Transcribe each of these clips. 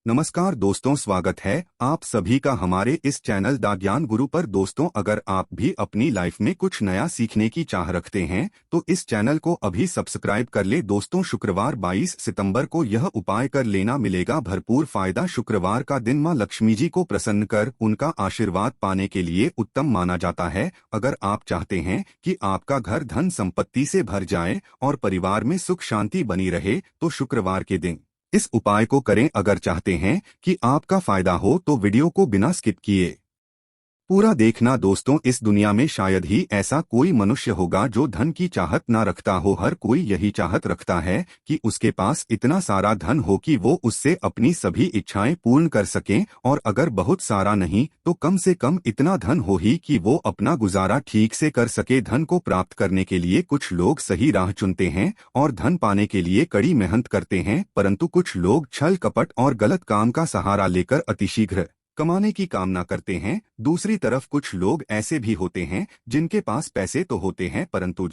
नमस्कार दोस्तों, स्वागत है आप सभी का हमारे इस चैनल द ज्ञान गुरु पर। दोस्तों, अगर आप भी अपनी लाइफ में कुछ नया सीखने की चाह रखते हैं तो इस चैनल को अभी सब्सक्राइब कर ले। दोस्तों, शुक्रवार 22 सितंबर को यह उपाय कर लेना, मिलेगा भरपूर फायदा। शुक्रवार का दिन मां लक्ष्मी जी को प्रसन्न कर उनका आशीर्वाद पाने के लिए उत्तम माना जाता है। अगर आप चाहते हैं कि आपका घर धन संपत्ति से भर जाए और परिवार में सुख शांति बनी रहे तो शुक्रवार के दिन इस उपाय को करें। अगर चाहते हैं कि आपका फायदा हो तो वीडियो को बिना स्किप किए पूरा देखना। दोस्तों, इस दुनिया में शायद ही ऐसा कोई मनुष्य होगा जो धन की चाहत ना रखता हो। हर कोई यही चाहत रखता है कि उसके पास इतना सारा धन हो कि वो उससे अपनी सभी इच्छाएं पूर्ण कर सकें, और अगर बहुत सारा नहीं तो कम से कम इतना धन हो ही कि वो अपना गुजारा ठीक से कर सके। धन को प्राप्त करने के लिए कुछ लोग सही राह चुनते हैं और धन पाने के लिए कड़ी मेहनत करते हैं, परंतु कुछ लोग छल कपट और गलत काम का सहारा लेकर अतिशीघ्र कमाने की कामना करते हैं। दूसरी तरफ कुछ लोग ऐसे भी होते हैं जिनके पास पैसे तो होते हैं परंतु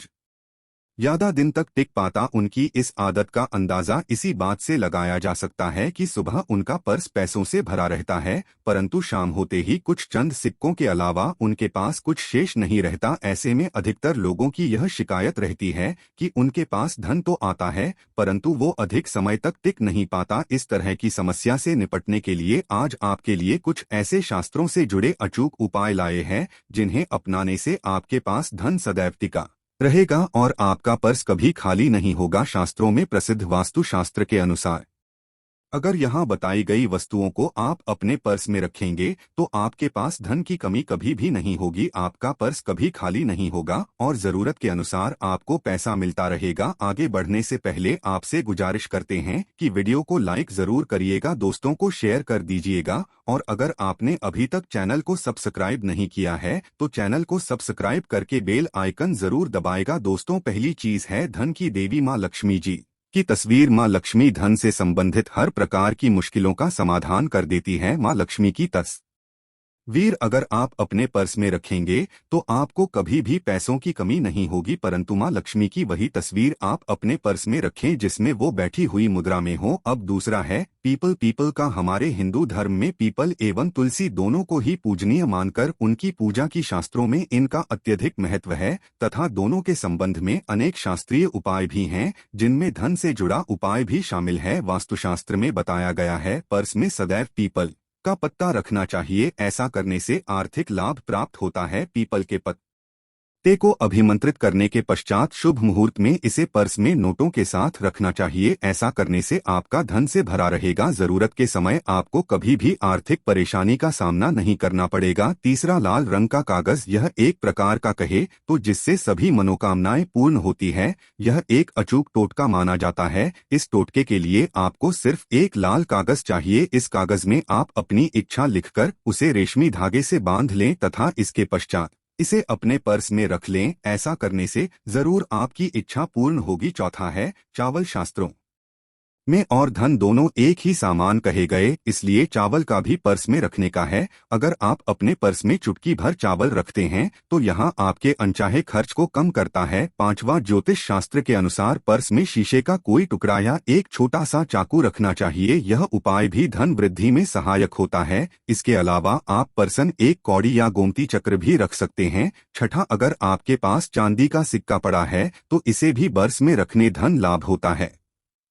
ज्यादा दिन तक टिक पाता। उनकी इस आदत का अंदाजा इसी बात से लगाया जा सकता है कि सुबह उनका पर्स पैसों से भरा रहता है परंतु शाम होते ही कुछ चंद सिक्कों के अलावा उनके पास कुछ शेष नहीं रहता। ऐसे में अधिकतर लोगों की यह शिकायत रहती है कि उनके पास धन तो आता है परंतु वो अधिक समय तक टिक नहीं पाता। इस तरह की समस्या से निपटने के लिए आज आपके लिए कुछ ऐसे शास्त्रों से जुड़े अचूक उपाय लाए हैं जिन्हें अपनाने से आपके पास धन सदैव टिका रहेगा और आपका पर्स कभी खाली नहीं होगा। शास्त्रों में प्रसिद्ध वास्तु शास्त्र के अनुसार अगर यहाँ बताई गई वस्तुओं को आप अपने पर्स में रखेंगे तो आपके पास धन की कमी कभी भी नहीं होगी। आपका पर्स कभी खाली नहीं होगा और जरूरत के अनुसार आपको पैसा मिलता रहेगा। आगे बढ़ने से पहले आपसे गुजारिश करते हैं कि वीडियो को लाइक जरूर करिएगा, दोस्तों को शेयर कर दीजिएगा, और अगर आपने अभी तक चैनल को सब्सक्राइब नहीं किया है तो चैनल को सब्सक्राइब करके बेल आइकन जरूर दबाएगा। दोस्तों, पहली चीज है धन की देवी माँ लक्ष्मी जी की तस्वीर। माँ लक्ष्मी धन से संबंधित हर प्रकार की मुश्किलों का समाधान कर देती है। माँ लक्ष्मी की तस्वीर अगर आप अपने पर्स में रखेंगे तो आपको कभी भी पैसों की कमी नहीं होगी, परंतु माँ लक्ष्मी की वही तस्वीर आप अपने पर्स में रखें जिसमें वो बैठी हुई मुद्रा में हो। अब दूसरा है पीपल का हमारे हिंदू धर्म में पीपल एवं तुलसी दोनों को ही पूजनीय मानकर उनकी पूजा की शास्त्रों में इनका अत्यधिक महत्व है तथा दोनों के संबंध में अनेक शास्त्रीय उपाय भी हैं जिनमें धन से जुड़ा उपाय भी शामिल है। वास्तुशास्त्र में बताया गया है पर्स में सदैव पीपल का पत्ता रखना चाहिए। ऐसा करने से आर्थिक लाभ प्राप्त होता है। पीपल के पत्ते को अभिमंत्रित करने के पश्चात शुभ मुहूर्त में इसे पर्स में नोटों के साथ रखना चाहिए। ऐसा करने से आपका धन से भरा रहेगा। जरूरत के समय आपको कभी भी आर्थिक परेशानी का सामना नहीं करना पड़ेगा। तीसरा, लाल रंग का कागज। यह एक प्रकार का कहे तो जिससे सभी मनोकामनाएं पूर्ण होती है। यह एक अचूक टोटका माना जाता है। इस टोटके के लिए आपको सिर्फ एक लाल कागज चाहिए। इस कागज में आप अपनी इच्छा लिखकर उसे रेशमी धागे से बांध लें तथा इसके पश्चात इसे अपने पर्स में रख लें। ऐसा करने से जरूर आपकी इच्छा पूर्ण होगी। चौथा है चावल। शास्त्रों में और धन दोनों एक ही सामान कहे गए, इसलिए चावल का भी पर्स में रखने का है। अगर आप अपने पर्स में चुटकी भर चावल रखते हैं तो यहाँ आपके अनचाहे खर्च को कम करता है। पांचवा, ज्योतिष शास्त्र के अनुसार पर्स में शीशे का कोई टुकड़ा या एक छोटा सा चाकू रखना चाहिए। यह उपाय भी धन वृद्धि में सहायक होता है। इसके अलावा आप पर्सन एक कौड़ी या गोमती चक्र भी रख सकते हैं। छठा, अगर आपके पास चांदी का सिक्का पड़ा है तो इसे भी पर्स में रखने धन लाभ होता है।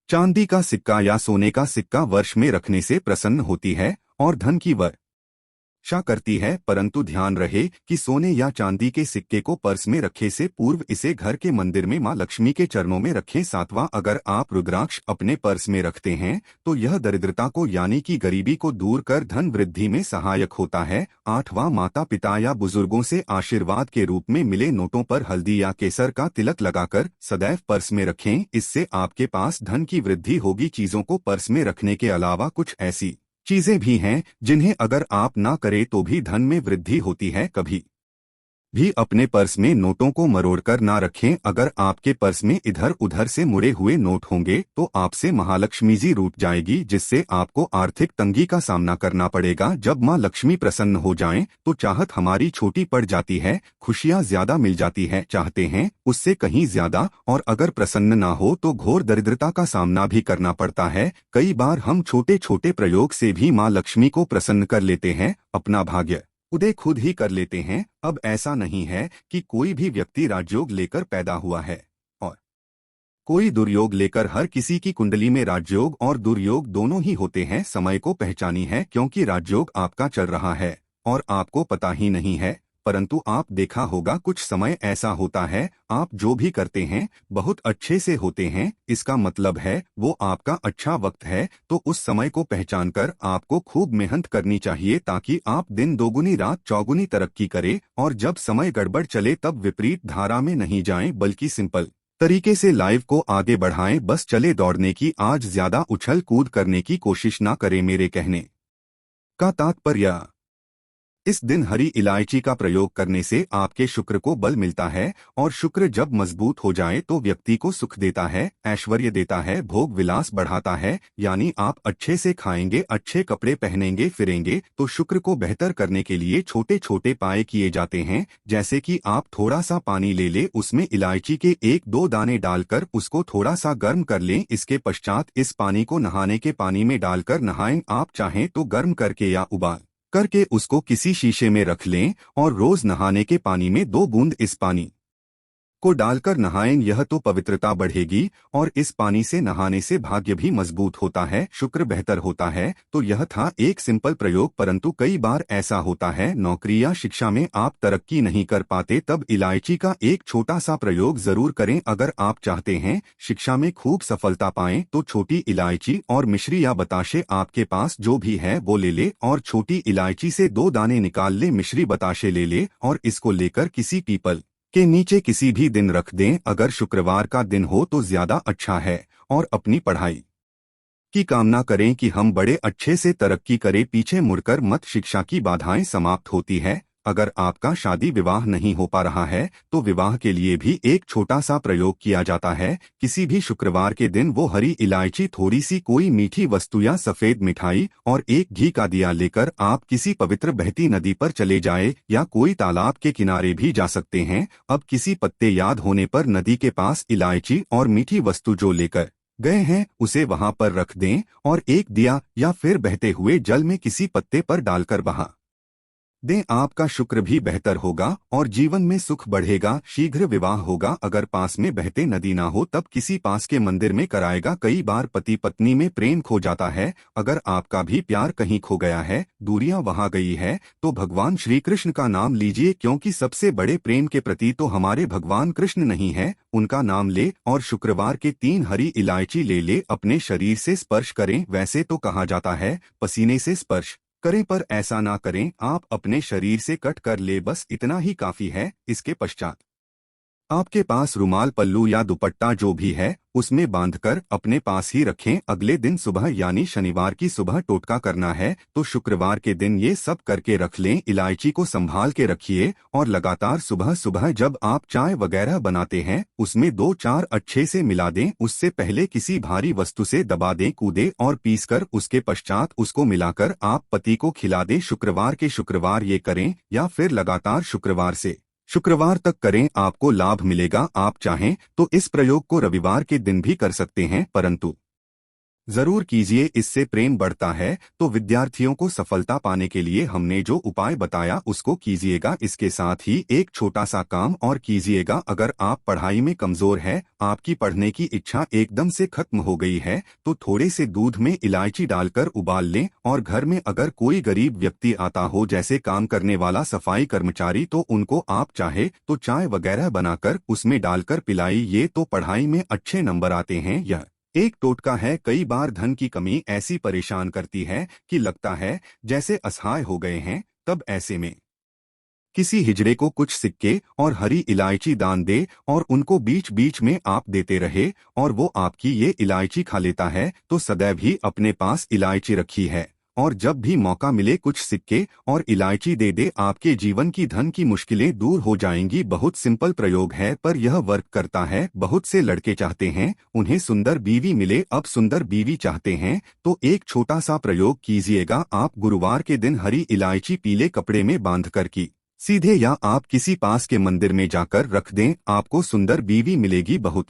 चांदी का सिक्का या सोने का सिक्का वर्ष में रखने से प्रसन्न होती है और धन की वर्षा करती है, परंतु ध्यान रहे कि सोने या चांदी के सिक्के को पर्स में रखे से पूर्व इसे घर के मंदिर में मां लक्ष्मी के चरणों में रखें। सातवां, अगर आप रुद्राक्ष अपने पर्स में रखते हैं तो यह दरिद्रता को यानी कि गरीबी को दूर कर धन वृद्धि में सहायक होता है। आठवां, माता पिता या बुजुर्गों से आशीर्वाद के रूप में मिले नोटों पर हल्दी या केसर का तिलक लगाकर सदैव पर्स में रखें। इससे आपके पास धन की वृद्धि होगी। चीजों को पर्स में रखने के अलावा कुछ ऐसी चीजें भी हैं जिन्हें अगर आप ना करें तो भी धन में वृद्धि होती है। कभी भी अपने पर्स में नोटों को मरोड़कर ना रखें। अगर आपके पर्स में इधर उधर से मुड़े हुए नोट होंगे तो आपसे महालक्ष्मी जी रूठ जाएगी, जिससे आपको आर्थिक तंगी का सामना करना पड़ेगा। जब माँ लक्ष्मी प्रसन्न हो जाएं तो चाहत हमारी छोटी पड़ जाती है, खुशियाँ ज्यादा मिल जाती है, चाहते हैं उससे कहीं ज्यादा, और अगर प्रसन्न ना हो तो घोर दरिद्रता का सामना भी करना पड़ता है। कई बार हम छोटे छोटे प्रयोग से भी माँ लक्ष्मी को प्रसन्न कर लेते हैं, अपना भाग्य उदय खुद ही कर लेते हैं। अब ऐसा नहीं है कि कोई भी व्यक्ति राजयोग लेकर पैदा हुआ है और कोई दुर्योग लेकर। हर किसी की कुंडली में राजयोग और दुर्योग दोनों ही होते हैं। समय को पहचानी है क्योंकि राजयोग आपका चल रहा है और आपको पता ही नहीं है, परंतु आप देखा होगा कुछ समय ऐसा होता है आप जो भी करते हैं बहुत अच्छे से होते हैं, इसका मतलब है वो आपका अच्छा वक्त है। तो उस समय को पहचान कर आपको खूब मेहनत करनी चाहिए ताकि आप दिन दोगुनी रात चौगुनी तरक्की करें, और जब समय गड़बड़ चले तब विपरीत धारा में नहीं जाएं बल्कि सिंपल तरीके से लाइफ को आगे बढ़ाएं। बस चले दौड़ने की, आज ज्यादा उछल कूद करने की कोशिश ना करें। मेरे कहने का तात्पर्य, इस दिन हरी इलायची का प्रयोग करने से आपके शुक्र को बल मिलता है, और शुक्र जब मजबूत हो जाए तो व्यक्ति को सुख देता है, ऐश्वर्य देता है, भोग विलास बढ़ाता है। यानी आप अच्छे से खाएंगे, अच्छे कपड़े पहनेंगे, फिरेंगे। तो शुक्र को बेहतर करने के लिए छोटे छोटे पाए किए जाते हैं, जैसे कि आप थोड़ा सा पानी ले ले, उसमें इलायची के 1-2 दाने डालकर उसको थोड़ा सा गर्म कर लें। इसके पश्चात इस पानी को नहाने के पानी में डालकर नहाएं। आप चाहें तो गर्म करके या उबाल करके उसको किसी शीशे में रख लें और रोज नहाने के पानी में 2 बूंद इस पानी को डालकर नहाएं। यह तो पवित्रता बढ़ेगी और इस पानी से नहाने से भाग्य भी मजबूत होता है, शुक्र बेहतर होता है। तो यह था एक सिंपल प्रयोग, परंतु कई बार ऐसा होता है नौकरी या शिक्षा में आप तरक्की नहीं कर पाते, तब इलायची का एक छोटा सा प्रयोग जरूर करें। अगर आप चाहते हैं शिक्षा में खूब सफलता पाएं तो छोटी इलायची और मिश्री या बताशे आपके पास जो भी है वो ले ले, और छोटी इलायची से 2 दाने निकाल ले, मिश्री बताशे ले ले, और इसको लेकर किसी पीपल के नीचे किसी भी दिन रख दें। अगर शुक्रवार का दिन हो तो ज्यादा अच्छा है, और अपनी पढ़ाई की कामना करें कि हम बड़े अच्छे से तरक्की करें। पीछे मुड़कर मत, शिक्षा की बाधाएं समाप्त होती है। अगर आपका शादी विवाह नहीं हो पा रहा है तो विवाह के लिए भी एक छोटा सा प्रयोग किया जाता है। किसी भी शुक्रवार के दिन वो हरी इलायची, थोड़ी सी कोई मीठी वस्तु या सफेद मिठाई और एक घी का दिया लेकर आप किसी पवित्र बहती नदी पर चले जाए, या कोई तालाब के किनारे भी जा सकते हैं। अब किसी पत्ते याद होने पर नदी के पास इलायची और मीठी वस्तु जो लेकर गए हैं उसे वहां पर रख दें, और एक दिया या फिर बहते हुए जल में किसी पत्ते पर डालकर बहा दें। आपका शुक्र भी बेहतर होगा और जीवन में सुख बढ़ेगा, शीघ्र विवाह होगा। अगर पास में बहते नदी ना हो तब किसी पास के मंदिर में कराएगा। कई बार पति पत्नी में प्रेम खो जाता है, अगर आपका भी प्यार कहीं खो गया है, दूरियां वहां गई है, तो भगवान श्री कृष्ण का नाम लीजिए, क्योंकि सबसे बड़े प्रेम के प्रति तो हमारे भगवान कृष्ण नहीं है। उनका नाम ले और शुक्रवार के 3 हरी इलायची ले ले, अपने शरीर से स्पर्श करें। वैसे तो कहा जाता है पसीने से स्पर्श करें, पर ऐसा ना करें, आप अपने शरीर से कट कर ले, बस इतना ही काफी है। इसके पश्चात आपके पास रुमाल, पल्लू या दुपट्टा जो भी है उसमें बांधकर अपने पास ही रखें। अगले दिन सुबह यानी शनिवार की सुबह टोटका करना है, तो शुक्रवार के दिन ये सब करके रख लें। इलायची को संभाल के रखिए और लगातार सुबह सुबह जब आप चाय वगैरह बनाते हैं उसमें 2-4 अच्छे से मिला दें। उससे पहले किसी भारी वस्तु से दबा दें, कूदे और पीसकर उसके पश्चात उसको मिलाकर आप पति को खिला दें। शुक्रवार के शुक्रवार ये करें या फिर लगातार शुक्रवार से शुक्रवार तक करें, आपको लाभ मिलेगा। आप चाहें तो इस प्रयोग को रविवार के दिन भी कर सकते हैं, परंतु जरूर कीजिए, इससे प्रेम बढ़ता है। तो विद्यार्थियों को सफलता पाने के लिए हमने जो उपाय बताया उसको कीजिएगा। इसके साथ ही एक छोटा सा काम और कीजिएगा। अगर आप पढ़ाई में कमजोर है, आपकी पढ़ने की इच्छा एकदम से खत्म हो गई है, तो थोड़े से दूध में इलायची डालकर उबाल लें, और घर में अगर कोई गरीब व्यक्ति आता हो, जैसे काम करने वाला सफाई कर्मचारी, तो उनको आप चाहे तो चाय वगैरह बनाकर उसमें डालकर पिलाइए, तो पढ़ाई में अच्छे नंबर आते हैं। यह एक टोटका है। कई बार धन की कमी ऐसी परेशान करती है कि लगता है जैसे असहाय हो गए हैं, तब ऐसे में किसी हिजड़े को कुछ सिक्के और हरी इलायची दान दे, और उनको बीच बीच में आप देते रहे, और वो आपकी ये इलायची खा लेता है। तो सदैव ही अपने पास इलायची रखी है और जब भी मौका मिले कुछ सिक्के और इलायची दे दे, आपके जीवन की धन की मुश्किलें दूर हो जाएंगी। बहुत सिंपल प्रयोग है पर यह वर्क करता है। बहुत से लड़के चाहते हैं उन्हें सुंदर बीवी मिले, अब सुंदर बीवी चाहते हैं तो एक छोटा सा प्रयोग कीजिएगा। आप गुरुवार के दिन हरी इलायची पीले कपड़े में बांध कर की सीधे या आप किसी पास के मंदिर में जाकर रख दें, आपको सुंदर बीवी मिलेगी। बहुत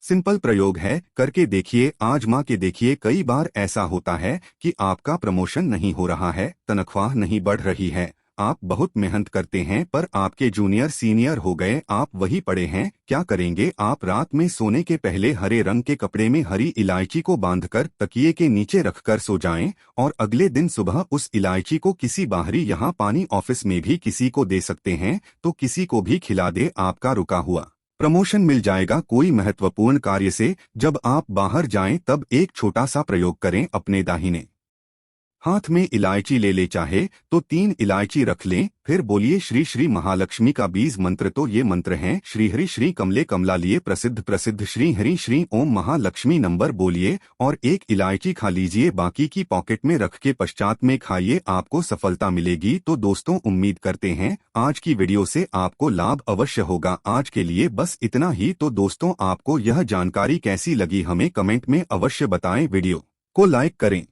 सिंपल प्रयोग है, करके देखिए, आजमा के देखिए। कई बार ऐसा होता है कि आपका प्रमोशन नहीं हो रहा है, तनख्वाह नहीं बढ़ रही है, आप बहुत मेहनत करते हैं पर आपके जूनियर सीनियर हो गए, आप वही पड़े हैं। क्या करेंगे आप? रात में सोने के पहले हरे रंग के कपड़े में हरी इलायची को बांधकर तकिए के नीचे रखकर सो जाएं और अगले दिन सुबह उस इलायची को किसी बाहरी, यहाँ पानी ऑफिस में भी किसी को दे सकते हैं, तो किसी को भी खिला दे, आपका रुका हुआ प्रमोशन मिल जाएगा। कोई महत्वपूर्ण कार्य से जब आप बाहर जाएं तब एक छोटा सा प्रयोग करें। अपने दाहिने हाथ में इलायची ले ले, चाहे तो 3 इलायची रख लें, फिर बोलिए श्री श्री महालक्ष्मी का बीज मंत्र। तो ये मंत्र हैं श्री हरि श्री कमले कमला लिए प्रसिद्ध प्रसिद्ध श्री हरि श्री ओम महालक्ष्मी। नंबर बोलिए और एक इलायची खा लीजिए, बाकी की पॉकेट में रख के पश्चात में खाइए, आपको सफलता मिलेगी। तो दोस्तों उम्मीद करते हैं आज की वीडियो से आपको लाभ अवश्य होगा। आज के लिए बस इतना ही। तो दोस्तों आपको यह जानकारी कैसी लगी हमें कमेंट में अवश्य बताएं, वीडियो को लाइक करें।